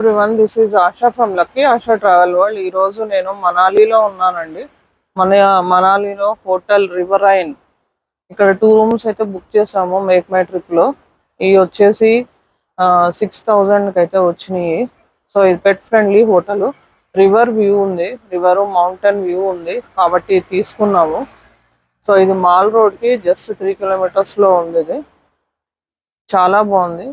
Everyone, this is ASHA from lucky ASHA travel world. ఈరోజు నేను మనాలిలో ఉన్నానండి. మనాలిలో హోటల్ రివరైన్ ఇక్కడ 2 రూమ్స్ అయితే బుక్ చేసాము మేక్ మై ట్రిప్లో. ఇవి వచ్చేసి 6000కి అయితే వచ్చినాయి. సో ఇది పెట్ ఫ్రెండ్లీ హోటల్. రివర్ వ్యూ ఉంది, రివర్ మౌంటైన్ వ్యూ ఉంది కాబట్టి తీసుకున్నాము. సో ఇది మాల్ రోడ్కి జస్ట్ 3 కిలోమీటర్స్లో ఉంది. ఇది చాలా బాగుంది.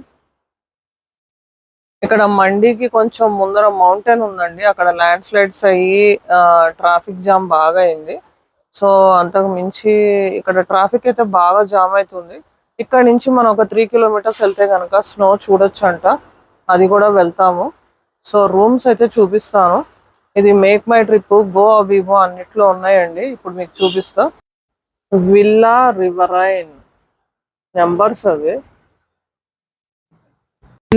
ఇక్కడ మండీకి కొంచెం ముందర మౌంటైన్ ఉందండి, అక్కడ ల్యాండ్ స్లైడ్స్ అయ్యి ట్రాఫిక్ జామ్ బాగా అయింది. సో అంతకు మించి ఇక్కడ ట్రాఫిక్ అయితే బాగా జామ్ అవుతుంది. ఇక్కడ నుంచి మనం ఒక 3 కిలోమీటర్స్ వెళ్తే కనుక స్నో చూడొచ్చు అంట, అది కూడా వెళ్తాము. సో రూమ్స్ అయితే చూపిస్తాను. ఇది మేక్ మై ట్రిప్, గో అబీబో అన్నిట్లో ఉన్నాయండి. ఇప్పుడు మీకు చూపిస్తా. విల్లా రివరైన్ నెంబర్స్ అవి.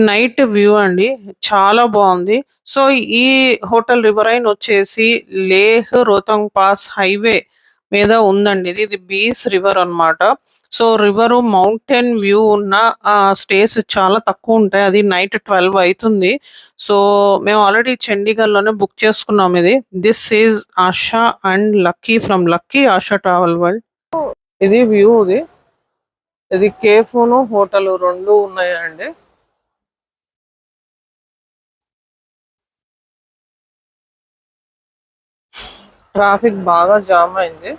నైట్ వ్యూ అండి, చాలా బాగుంది. సో ఈ హోటల్ రివరైన్ వచ్చేసి లేహ్ రోహతంగ్ పాస్ హైవే మీద ఉందండి. ఇది బీస్ రివర్ అన్నమాట. సో రివర్ మౌంటైన్ వ్యూ ఉన్న స్టేస్ చాలా తక్కువ ఉంటాయి. అది నైట్ 12 అవుతుంది. సో మేము ఆల్రెడీ చండీగఢ్ లోనే బుక్ చేసుకున్నాం. ఇది this is ASHA and lucky from lucky ASHA travel world. ఇది వ్యూ. ఇది కేఫ్ను హోటల్ రెండు ఉన్నాయండి. ట్రాఫిక్ బాగా జామ్ అయింది,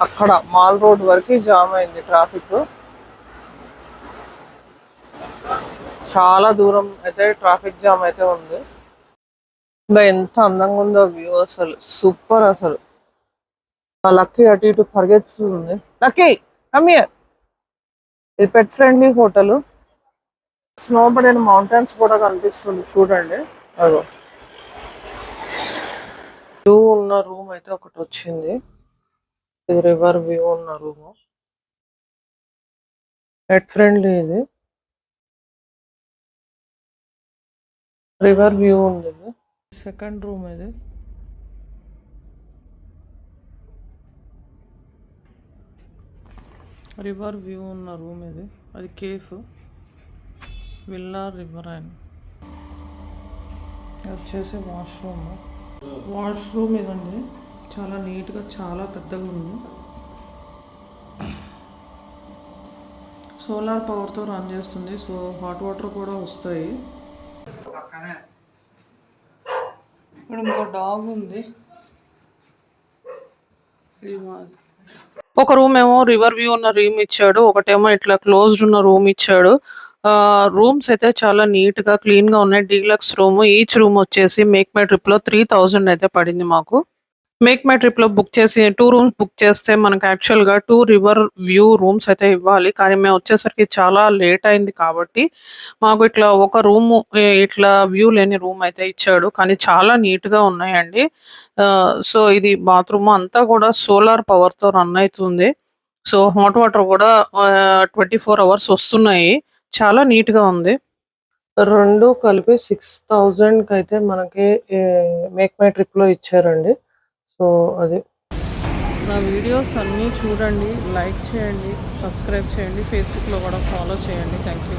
అక్కడ మాల్ రోడ్ వరకు జామ్ అయింది ట్రాఫిక్. చాలా దూరం అయితే ట్రాఫిక్ జామ్ అయితే ఉంది. ఎంత అందంగా ఉందో వ్యూ, అసలు సూపర్. అసలు లక్కీ అటు ఇటు పరిగెత్తుతుంది. Lucky come here. ఇది పెట్ ఫ్రెండ్లీ హోటల్. స్నో పడిన మౌంటైన్స్ కూడా కనిపిస్తుంది చూడండి. అదో వ్యూ ఉన్న రూమ్ అయితే ఒకటి వచ్చింది. ఇది రివర్ వ్యూ ఉన్న రూమ్, పెట్ ఫ్రెండ్లీ. ఇది రివర్ వ్యూ ఉంది. ఇది సెకండ్ రూమ్. ఇది రివర్ వ్యూ ఉన్న రూమ్. ఇది అది కేఫ్ విల్లా రివరైన్. వచ్చేసి వాష్రూమ్ ఇదండి, చాలా నీట్గా చాలా పెద్దగా ఉంది. సోలార్ పవర్తో రన్ చేస్తుంది. సో హాట్ వాటర్ కూడా వస్తాయి. ఇక్కడ ఇంకో డాగ్ ఉంది. ఒక రూమ్ ఏమో రివర్ వ్యూ ఉన్న రూమ్ ఇచ్చాడు, ఒకటేమో ఇట్లా క్లోజ్డ్ ఉన్న రూమ్ ఇచ్చాడు. రూమ్స్ అయితే చాలా నీట్ గా క్లీన్ గా ఉన్నాయి. Deluxe room. ఈచ్ రూమ్ వచ్చేసి మేక్ మై ట్రిప్ లో 3000 అయితే పడింది మాకు. మేక్ మై ట్రిప్ లో బుక్ చేసి 2 రూమ్స్ బుక్ చేస్తే మనకు యాక్చువల్ గా 2 రివర్ వ్యూ రూమ్స్ అయితే ఇవ్వాలి. కానీ మేము వచ్చేసరికి చాలా లేట్ అయింది కాబట్టి మాకు ఇట్లా ఒక రూమ్, ఇట్లా వ్యూ లేని రూమ్ అయితే ఇచ్చాడు. కానీ చాలా నీట్ గా ఉన్నాయండి. సో ఇది బాత్రూమ్ అంతా కూడా సోలార్ పవర్ తో రన్ అవుతుంది. సో హాట్ వాటర్ కూడా 24 అవర్స్ వస్తున్నాయి. చాలా నీట్ గా ఉంది. రెండు కలిపి 6000కి అయితే మనకి మేక్ మై ట్రిప్ లో ఇచ్చారండి. సో అది నా వీడియోస్ అన్నీ చూడండి, లైక్ చేయండి, సబ్స్క్రైబ్ చేయండి, ఫేస్బుక్లో కూడా ఫాలో చేయండి. Thank you.